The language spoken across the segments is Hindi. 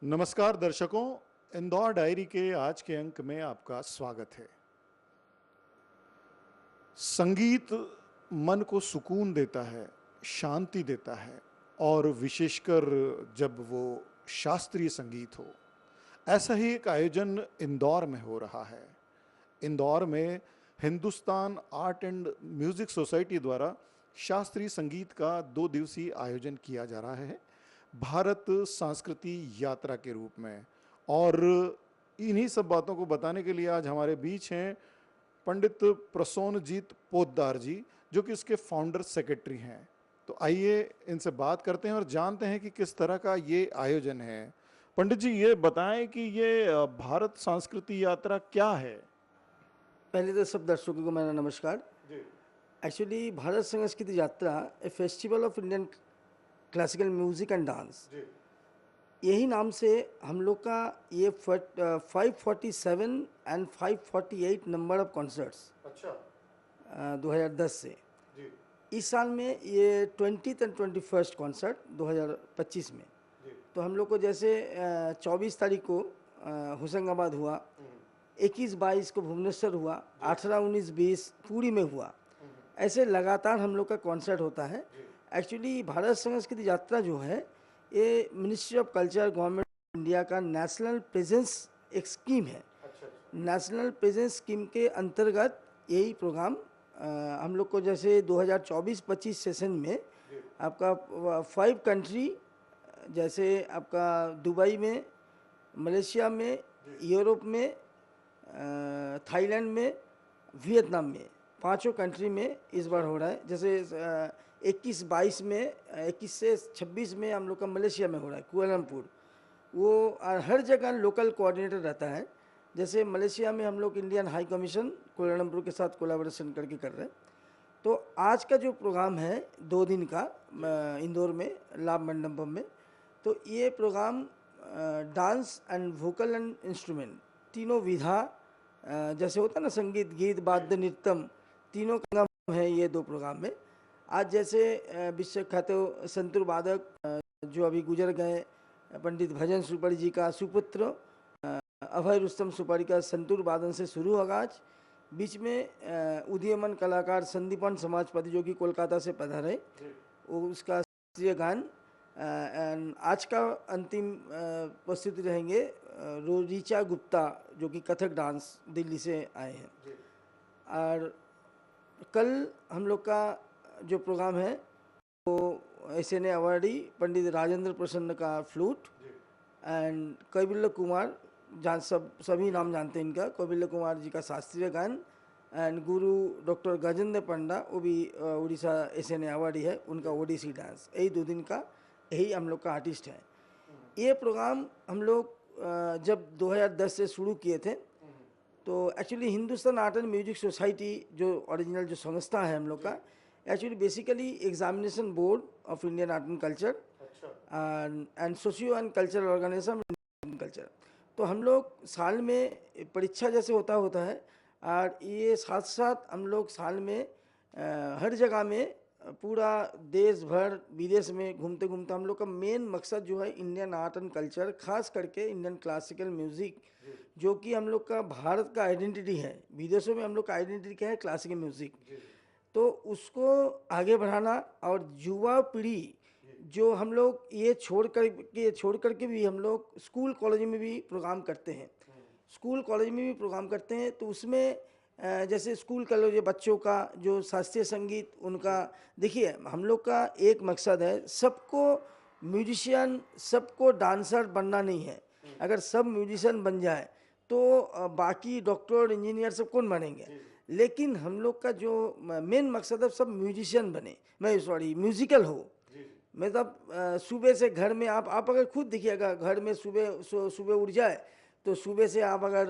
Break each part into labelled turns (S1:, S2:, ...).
S1: नमस्कार दर्शकों, इंदौर डायरी के आज के अंक में आपका स्वागत है। संगीत मन को सुकून देता है, शांति देता है और विशेषकर जब वो शास्त्रीय संगीत हो। ऐसा ही एक आयोजन इंदौर में हो रहा है। इंदौर में Hindustan art and music society द्वारा शास्त्रीय संगीत का 2 दिवसीय आयोजन किया जा रहा है, भारत संस्कृति यात्रा के रूप में। और इन्हीं सब बातों को बताने के लिए आज हमारे बीच हैं पंडित प्रसोनजीत पोद्दार जी, जो कि इसके फाउंडर सेक्रेटरी हैं। तो आइए इनसे बात करते हैं और जानते हैं कि किस तरह का ये आयोजन है। पंडित जी, ये बताएं कि ये भारत संस्कृति यात्रा क्या है?
S2: पहले तो सब दर्शकों को मेरा नमस्कार।
S1: जी
S2: actually Bharat Sanskriti Yatra a festival of Indian classical music and dance,
S1: जी
S2: यही नाम से हम लोग का ये 547 एंड 548 नंबर ऑफ कॉन्सर्ट्स
S1: अच्छा
S2: 2010 से।
S1: जी
S2: इस साल में ये 20th एंड 21st कॉन्सर्ट 2025 में।
S1: जी
S2: तो हम लोग को जैसे 24 तारीख को होशंगाबाद हुआ, 21-22 को भुवनेश्वर हुआ, 18-19-20 पुरी में हुआ। ऐसे लगातार हम लोग का कॉन्सर्ट होता है। एक्चुअली भारत संस्कृति यात्रा जो है, ये ministry of culture, government of India का नेशनल प्रेजेंस एक स्कीम है। नेशनल प्रेजेंस स्कीम के अंतर्गत यही प्रोग्राम हम लोग को जैसे 2024-25 सेशन में आपका 5 कंट्री, जैसे आपका दुबई में, मलेशिया में, यूरोप में, थाईलैंड में, वियतनाम में, 5 कंट्री में इस बार हो रहा है। जैसे 21-22 में, 21 से 26 में हम लोग का मलेशिया में हो रहा है, कुआलालंपुर। वो हर जगह लोकल कोऑर्डिनेटर रहता है। जैसे मलेशिया में हम लोग इंडियन हाई कमीशन कुआलालंपुर के साथ कोलैबोरेशन करके कर रहे हैं। तो आज का जो प्रोग्राम है 2 दिन का इंदौर में लाभ मंडपम में, तो ये programme dance and vocal and instrument तीनों विधा, जैसे होता है ना संगीत, गीत, वाद्य, नृत्यम, तीनों का नाम है ये 2 प्रोग्राम में। आज जैसे विश्व ख्यात संतूर वादक जो अभी गुजर गए पंडित भजन सुपारी जी का सुपुत्र अभय रुस्तम सुपारी का संतूर वादन से शुरू होगा आज। बीच में उदीयमान कलाकार संदीपन समाजपति जो कि कोलकाता से पधारे, वो उसका शास्त्रीय गान। आज का अंतिम प्रस्तुति रहेंगे ऋचा गुप्ता जो कि कथक डांस दिल्ली से आए हैं। और कल हम लोग का जो प्रोग्राम है वो SNA अवार्डी पंडित राजेंद्र प्रसन्न का फ्लूट एंड कौबिल्य कुमार, जहाँ सभी नाम जानते हैं इनका, कौबिल्य कुमार जी का शास्त्रीय गान, एंड गुरु डॉक्टर गजेंद्र पंडा, वो भी उड़ीसा SNA अवार्डी है, उनका ओडिसी डांस। यही 2 दिन का यही हम लोग का आर्टिस्ट है। ये प्रोग्राम हम लोग जब 2010 से शुरू किए थे, तो actually Hindustan art and music society जो ओरिजिनल जो संस्था है हम लोग का, actually basically examination board of Indian art and culture and socio and cultural organisation culture. तो हम लोग साल में परीक्षा जैसे होता है, और ये साथ साथ हम लोग साल में हर जगह में पूरा देश भर विदेश में घूमते घूमते हम लोग का मेन मकसद जो है इंडियन आर्ट एंड कल्चर, खास करके इंडियन क्लासिकल म्यूज़िक, जो कि हम लोग का भारत का आइडेंटिटी है। विदेशों में हम लोग का आइडेंटिटी क्या है? Classical music. तो उसको आगे बढ़ाना, और युवा पीढ़ी जो हम लोग ये छोड़ करके भी हम लोग स्कूल कॉलेज में भी प्रोग्राम करते हैं। स्कूल कॉलेज में भी प्रोग्राम करते हैं, तो उसमें जैसे स्कूल कॉलेज बच्चों का जो शास्त्रीय संगीत, उनका देखिए हम लोग का एक मकसद है, सबको म्यूजिशियन, सबको डांसर बनना नहीं है। अगर सब म्यूजिशियन बन जाए तो बाकी डॉक्टर, इंजीनियर सब कौन बनेंगे? लेकिन हम लोग का जो मेन मकसद है सब म्यूजिशियन बने, मैं सॉरी म्यूजिकल हो। मतलब सुबह से घर में आप अगर खुद देखिएगा, घर में सुबह उठ जाए तो सुबह से आप अगर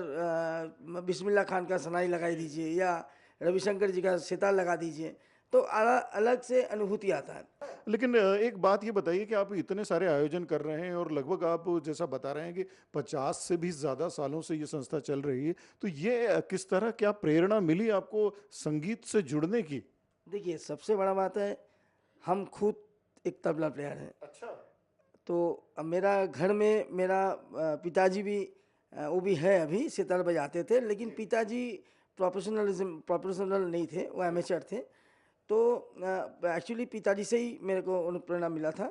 S2: बिस्मिल्लाह खान का सनाई लगाई दीजिए या रविशंकर जी का सितार लगा दीजिए, तो अलग से अनुभूति आता है।
S1: लेकिन एक बात ये बताइए कि आप इतने सारे आयोजन कर रहे हैं और लगभग आप जैसा बता रहे हैं कि 50 से भी ज़्यादा सालों से ये संस्था चल रही है, तो ये किस तरह, क्या प्रेरणा मिली आपको संगीत से जुड़ने की?
S2: देखिए सबसे बड़ा बात है, हम खुद एक तबला प्लेयर हैं।
S1: अच्छा
S2: तो मेरा घर में मेरा पिताजी भी वो भी है, अभी सितार बजाते थे, लेकिन पिताजी प्रोफेशनल नहीं थे, वो एमेचर थे। तो एक्चुअली पिताजी से ही मेरे को अनुप्रेरणा मिला था।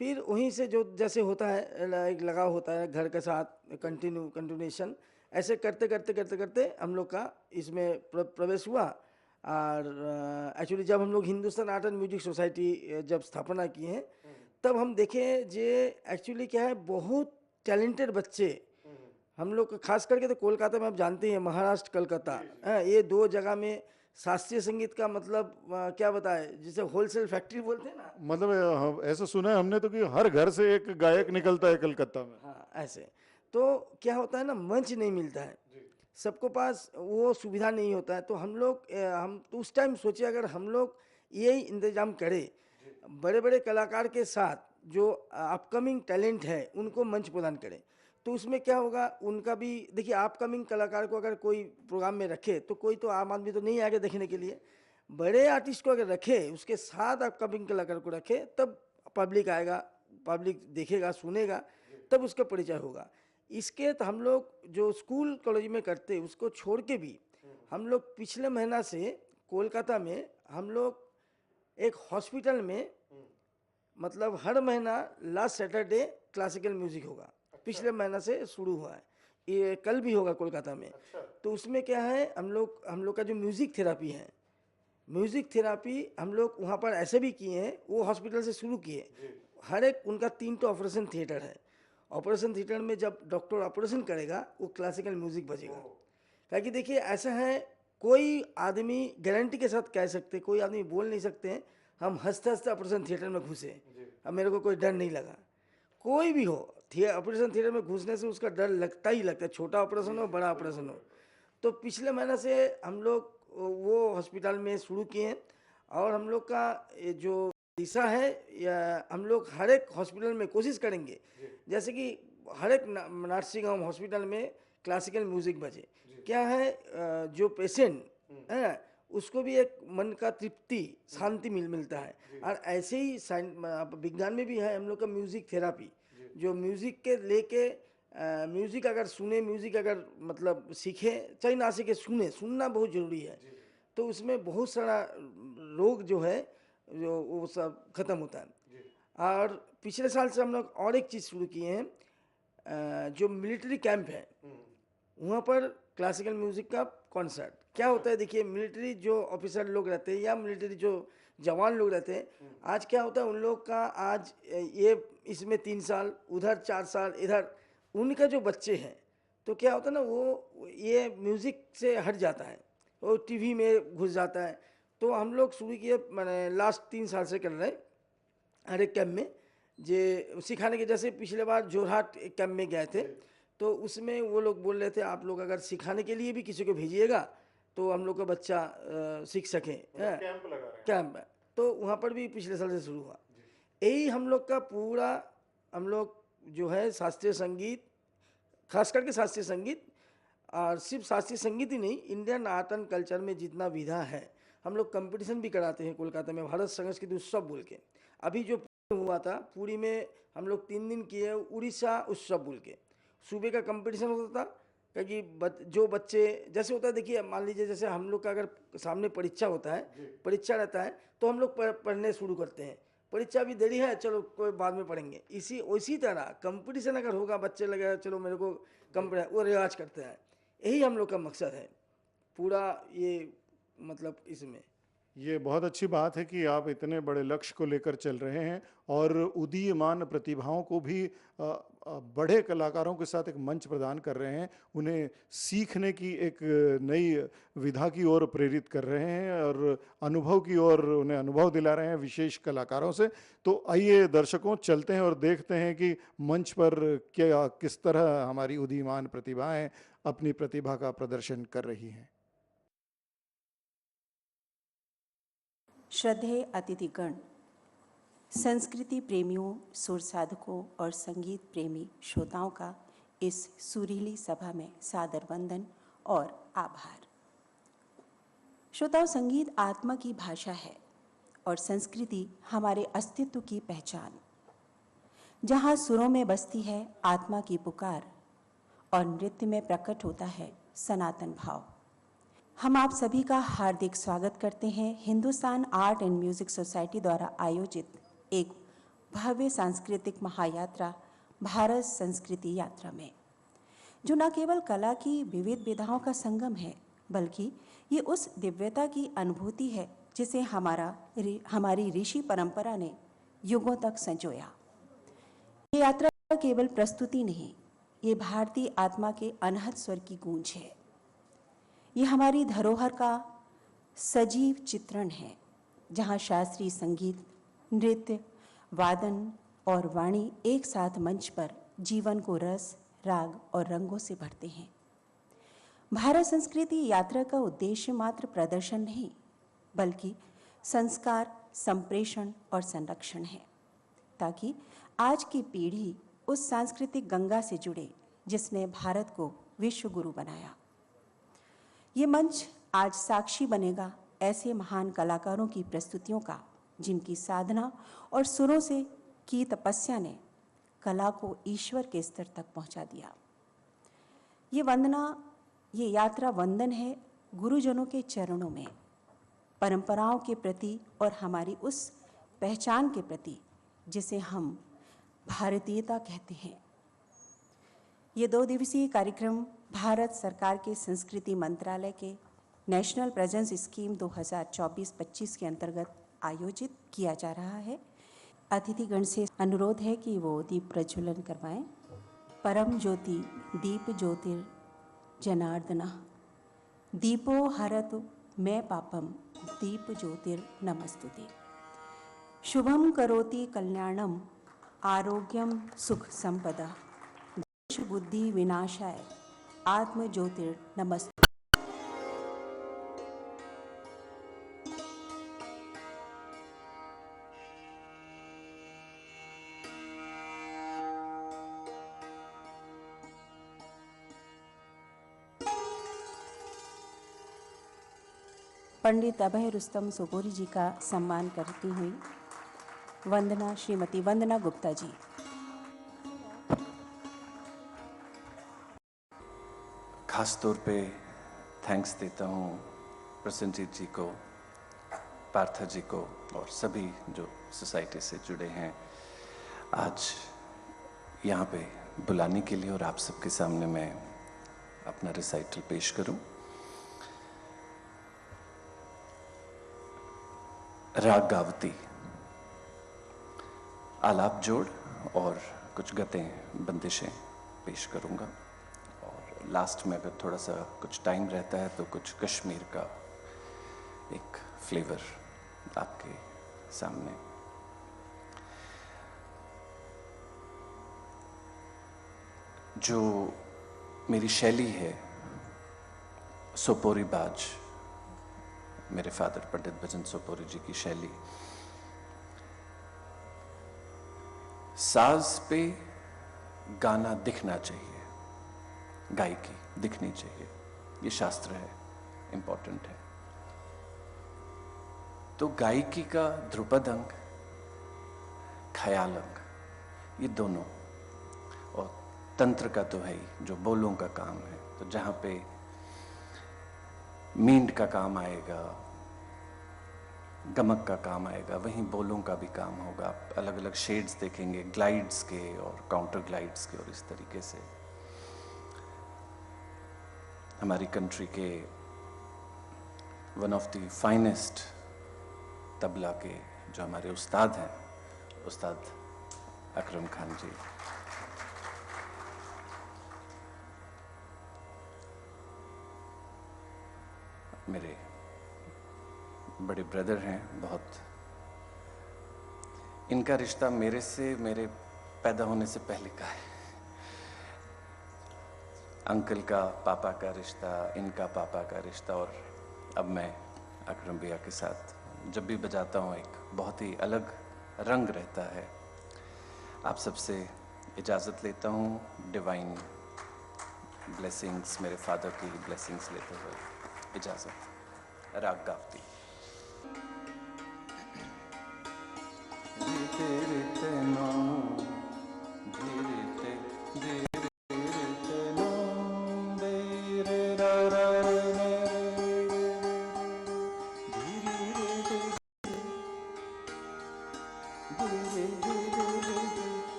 S2: फिर वहीं से जो जैसे होता है एक लगाव होता है घर के साथ, कंटिन्यूएशन, ऐसे करते करते करते करते हम लोग का इसमें प्रवेश हुआ। और एक्चुअली जब हम लोग Hindustan art and music society जब स्थापना किए हैं, तब हम देखें जे एक्चुअली क्या है, बहुत टैलेंटेड बच्चे हम लोग, खास करके तो कोलकाता में आप जानते हैं, महाराष्ट्र कलकत्ता, ये दो जगह में शास्त्रीय संगीत का मतलब क्या बताए, जिसे होलसेल फैक्ट्री बोलते हैं ना।
S1: मतलब ऐसा सुना है हमने तो कि हर घर से एक गायक निकलता है कलकत्ता में।
S2: हाँ ऐसे। तो क्या होता है ना, मंच नहीं मिलता है, सबको पास वो सुविधा नहीं होता है। तो हम लोग हम तो उस टाइम सोचे अगर हम लोग यही इंतजाम करें, बड़े बड़े कलाकार के साथ जो अपकमिंग टैलेंट है उनको मंच प्रदान करें, तो उसमें क्या होगा, उनका भी देखिए, अपकमिंग कलाकार को अगर कोई प्रोग्राम में रखे तो कोई तो आम आदमी तो नहीं आएगा देखने के लिए। बड़े आर्टिस्ट को अगर रखे, उसके साथ अपकमिंग कलाकार को रखे, तब पब्लिक आएगा, पब्लिक देखेगा सुनेगा, तब उसका परिचय होगा। इसके तो हम लोग जो स्कूल कॉलेज में करते उसको छोड़ के भी हम लोग पिछले महीना से कोलकाता में हम लोग एक हॉस्पिटल में, मतलब हर महीना लास्ट सैटरडे क्लासिकल म्यूजिक होगा। पिछले महीना से शुरू हुआ है, ये कल भी होगा कोलकाता में। तो उसमें क्या है, हम लोग का जो म्यूजिक थेरापी है, म्यूजिक थेरापी हम लोग वहाँ पर ऐसे भी किए हैं, वो हॉस्पिटल से शुरू किए। हर एक उनका 3 तो ऑपरेशन थिएटर है। ऑपरेशन थिएटर में जब डॉक्टर ऑपरेशन करेगा, वो क्लासिकल म्यूजिक बजेगा। क्योंकि देखिए ऐसा है, कोई आदमी गारंटी के साथ कह सकते, कोई आदमी बोल नहीं सकते हैं हम हंसते हंसते ऑपरेशन थिएटर में घुसे, अब मेरे को कोई डर नहीं लगा। कोई भी हो, ऑपरेशन थिएटर में घुसने से उसका डर लगता ही लगता है, छोटा ऑपरेशन हो बड़ा ऑपरेशन हो। तो पिछले महीने से हम लोग वो हॉस्पिटल में शुरू किए हैं। और हम लोग का ये जो दिशा है, या हम लोग हर एक हॉस्पिटल में कोशिश करेंगे, जैसे कि हर एक नर्सिंग होम हॉस्पिटल में क्लासिकल म्यूजिक बजे। क्या है, जो पेशेंट है उसको भी एक मन का तृप्ति, शांति मिलता है। और ऐसे ही विज्ञान में भी है हम लोग का म्यूजिक थेरापी, जो म्यूजिक के लेके म्यूजिक अगर सुने, म्यूजिक अगर मतलब सीखे, चाहे ना सीखे, सुनना बहुत जरूरी है। तो उसमें बहुत सारा रोग जो है जो वो सब खत्म होता है। और पिछले साल से हम लोग और एक चीज़ शुरू किए हैं, जो मिलिट्री कैंप है वहाँ पर क्लासिकल म्यूजिक का कॉन्सर्ट। क्या होता है, देखिए मिलिट्री जो ऑफिसर लोग रहते हैं या मिलिट्री जो जवान लोग रहते हैं, आज क्या होता है उन लोग का, आज ये इसमें 3 साल, उधर 4 साल, इधर उनका जो बच्चे हैं, तो क्या होता है ना, वो ये म्यूज़िक से हट जाता है, वो टीवी में घुस जाता है। तो हम लोग शुरू किए, मैंने लास्ट 3 साल से कर रहे हैं हर एक कैंप में जे सिखाने के। जैसे पिछले बार जोरहाट एक कैंप में गए थे, तो उसमें वो लोग बोल रहे थे आप लोग अगर सिखाने के लिए भी किसी को भेजिएगा तो हम लोग का बच्चा सीख सके,
S1: कैंप लगा रहे हैं।
S2: कैंप है। तो वहाँ पर भी पिछले साल से शुरू हुआ। यही हम लोग का पूरा, हम लोग जो है शास्त्रीय संगीत, खास करके शास्त्रीय संगीत, और सिर्फ शास्त्रीय संगीत ही नहीं, इंडियन आर्ट एंड कल्चर में जितना विधा है, हम लोग कंपटीशन भी कराते हैं कोलकाता में, भारत संस्कृति उत्सव बोल के। अभी जो हुआ था पुरी में, हम लोग 3 दिन किए, उड़ीसा उत्सव बोल के। सुबह का कंपटीशन होता था, क्योंकि जो बच्चे जैसे होता है, देखिए मान लीजिए जैसे हम लोग का अगर सामने परीक्षा होता है, परीक्षा रहता है, तो हम लोग पढ़ने शुरू करते हैं, परीक्षा भी देरी है, चलो कोई बाद में पढ़ेंगे। उसी तरह कंपटीशन अगर होगा, बच्चे लगे चलो मेरे को वो रिवाज करते हैं। यही हम लोग का मकसद है पूरा, ये मतलब इसमें।
S1: ये बहुत अच्छी बात है कि आप इतने बड़े लक्ष्य को लेकर चल रहे हैं और उदीयमान प्रतिभाओं को भी बड़े कलाकारों के साथ एक मंच प्रदान कर रहे हैं, उन्हें सीखने की एक नई विधा की ओर प्रेरित कर रहे हैं और अनुभव की ओर उन्हें अनुभव दिला रहे हैं विशेष कलाकारों से। तो आइए दर्शकों, चलते हैं और देखते हैं कि मंच पर क्या किस तरह हमारी उदीयमान प्रतिभाएं अपनी प्रतिभा का प्रदर्शन कर रही हैं।
S3: श्रद्धेय अतिथिगण, संस्कृति प्रेमियों, सुर साधकों और संगीत प्रेमी श्रोताओं का इस सुरीली सभा में सादर वंदन और आभार। श्रोताओं, संगीत आत्मा की भाषा है और संस्कृति हमारे अस्तित्व की पहचान। जहाँ सुरों में बसती है आत्मा की पुकार और नृत्य में प्रकट होता है सनातन भाव। हम आप सभी का हार्दिक स्वागत करते हैं Hindustan art and music society द्वारा आयोजित एक भव्य सांस्कृतिक महायात्रा भारत संस्कृति यात्रा में, जो न केवल कला की विविध विधाओं का संगम है, बल्कि ये उस दिव्यता की अनुभूति है जिसे हमारी ऋषि परंपरा ने युगों तक संजोया। ये यात्रा केवल प्रस्तुति नहीं, ये भारतीय आत्मा के अनहद स्वर की गूंज है। ये हमारी धरोहर का सजीव चित्रण है, जहाँ शास्त्रीय संगीत, नृत्य, वादन और वाणी एक साथ मंच पर जीवन को रस, राग और रंगों से भरते हैं। भारत संस्कृति यात्रा का उद्देश्य मात्र प्रदर्शन नहीं, बल्कि संस्कार, संप्रेषण और संरक्षण है, ताकि आज की पीढ़ी उस सांस्कृतिक गंगा से जुड़े जिसने भारत को विश्व गुरु बनाया। ये मंच आज साक्षी बनेगा ऐसे महान कलाकारों की प्रस्तुतियों का, जिनकी साधना और सुरों से की तपस्या ने कला को ईश्वर के स्तर तक पहुंचा दिया। ये यात्रा वंदन है गुरुजनों के चरणों में, परंपराओं के प्रति और हमारी उस पहचान के प्रति जिसे हम भारतीयता कहते हैं। ये 2 दिवसीय कार्यक्रम भारत सरकार के संस्कृति मंत्रालय के नेशनल प्रेजेंस स्कीम 2024-25 के अंतर्गत आयोजित किया जा रहा है। अतिथिगण से अनुरोध है कि वो दीप प्रज्वलन करवाएं। परम ज्योति दीप ज्योतिर जनार्दना, दीपो हरतु मैं पापम, दीप ज्योतिर नमस्तुते। शुभम करोति कल्याणम, आरोग्यम सुख संपदा, देश बुद्धि विनाशाय, आत्म ज्योतिर नमस्तुते। पंडित अभय रुस्तम सोपोरी जी का सम्मान करती हुई वंदना, श्रीमती वंदना गुप्ता जी।
S4: खास तौर पे थैंक्स देता हूँ प्रसन्नजीत जी को, पार्था जी को और सभी जो सोसाइटी से जुड़े हैं आज यहाँ पे बुलाने के लिए, और आप सबके सामने मैं अपना रिसाइटल पेश करूँ। राग गावती, आलाप जोड़ और कुछ गतें, बंदिशें पेश करूँगा, और लास्ट में अगर थोड़ा सा कुछ टाइम रहता है तो कुछ कश्मीर का एक फ्लेवर आपके सामने। जो मेरी शैली है सोपोरी बाज, मेरे फादर पंडित भजन सोपोरी जी की शैली, साज पे गाना दिखना चाहिए, गायकी दिखनी चाहिए, ये शास्त्र है, इम्पोर्टेंट है। तो गायकी का ध्रुपद अंग, ख्याल अंग, ये दोनों, और तंत्र का तो है ही, जो बोलों का काम है। तो जहाँ पे मींड का काम आएगा, गमक का काम आएगा, वहीं बोलों का भी काम होगा। आप अलग अलग शेड्स देखेंगे, ग्लाइड्स के और काउंटर ग्लाइड्स के, और इस तरीके से हमारी कंट्री के one of the finest tabla के जो हमारे उस्ताद हैं, उस्ताद अकरम खान जी, मेरे बड़े ब्रदर हैं बहुत। इनका रिश्ता मेरे से, मेरे पैदा होने से पहले का है। अंकल का पापा का रिश्ता, इनका पापा का रिश्ता, और अब मैं अकरम भैया के साथ जब भी बजाता हूँ एक बहुत ही अलग रंग रहता है। आप सबसे इजाज़त लेता हूँ, डिवाइन ब्लेसिंग्स, मेरे फादर की ब्लेसिंग्स लेते हुए इजाज़त। राग गावती। रिते रिते नाम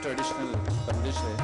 S4: ट्रेडिशनल बंदिश है।